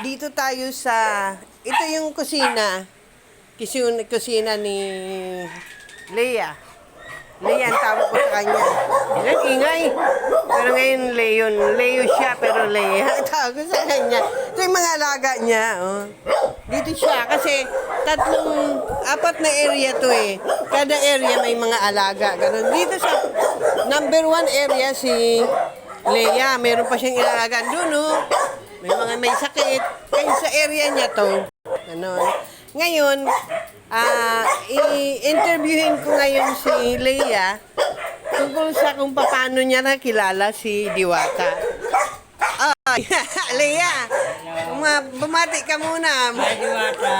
Dito tayo sa, ito yung kusina. Kusina ni Leia. Leia ang tawag ko sa kanya. Ilan ingay. Pero ngayon Leon. Leo siya pero Leia ang tawag ko sa kanya. Ito yung mga alaga niya. Oh. Dito siya kasi apat na area to eh. Kada area may mga alaga. Ganun. Dito sa number 1 area si Leia. Meron pa siyang ilaalagaan doon oh. May sakit. Kaya sa area niya to. Ganon. Ngayon, i-interviewin ko ngayon si Leia tungkol sa kung paano niya nakilala si Diwata. Oh, Leia, bumati ka muna. Hi, Diwata.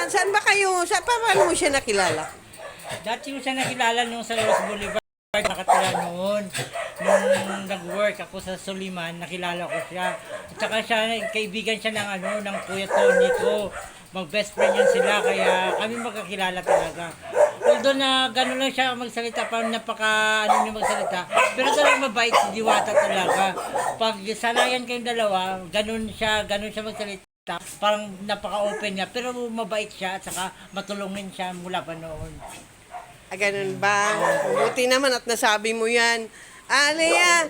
Saan ba kayo, paano mo siya nakilala? Dati ko siya nakilala nung sa Los Bolivar. Nakatira noon. Nung nag-work ako sa Soliman, nakilala ko siya. At saka siya, kaibigan siya ng Kuya Tony ko. Mag-best friend yan sila, kaya kami magkakilala talaga. Although na gano'n lang siya magsalita, parang niya magsalita. Pero talagang mabait si Diwata talaga. Pag sanayan kayong dalawa, gano'n siya magsalita. Parang napaka-open niya, pero mabait siya at saka matulungin siya mula pa noon. Ganun ba? Buti naman at nasabi mo yan. Leia,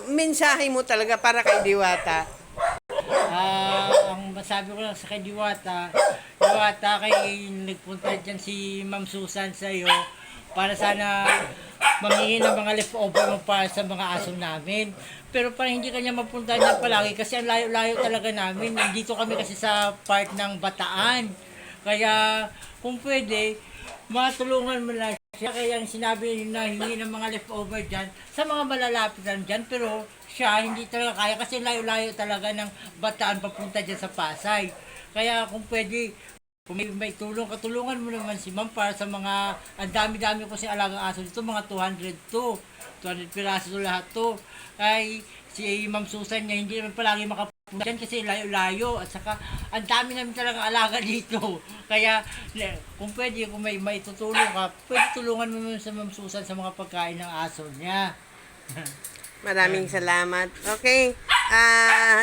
mensahe mo talaga para kay Diwata? Ang masabi ko lang sa kay Diwata, kay nagpunta dyan si Ma'am Susan sa iyo para sana manghingi ng mga leftover mo para sa mga aso namin. Pero parang hindi kanya mapunta niya palagi kasi ang layo-layo talaga namin. Nandito kami kasi sa part ng Bataan. Kaya kung pwede, matulungan mo lang siya. Kaya sinabi na hingi ng mga leftover dyan sa mga malalapit lang dyan. Pero siya hindi talaga kaya kasi layo-layo talaga ng Bataan papunta dyan sa Pasay. Kaya kung pwede, kung may tulong, katulungan mo naman si Ma'am para sa mga, ang dami-dami ko si alagang aso dito, mga 200 piraso lahat to. Ay, si Ma'am Susan niya hindi naman palagi makapunta dyan kasi layo-layo at saka ang dami namin talagang alaga dito. Kaya kung pwede, kung may tutulong ka, pwede tulungan mo sa Ma'am Susan sa mga pagkain ng aso niya. Maraming salamat. Okay.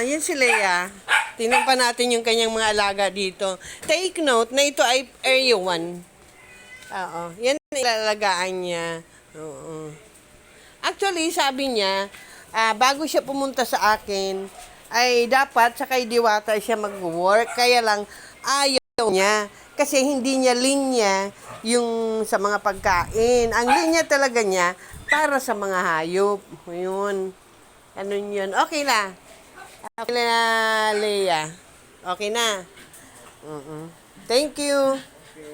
Yun si Leia. Tingnan pa natin yung kanyang mga alaga dito. Take note na ito ay Area 1. Oo. Yan ang ilalagaan niya. Oo. Actually, sabi niya, bago siya pumunta sa akin, ay dapat sa kay Diwata siya mag-work. Kaya lang, ayaw niya. Kasi hindi niya linya yung sa mga pagkain. Ang linya talaga niya para sa mga hayop. Yun. Ano yun? Okay na. Okay na, Leia. Okay na. Thank you.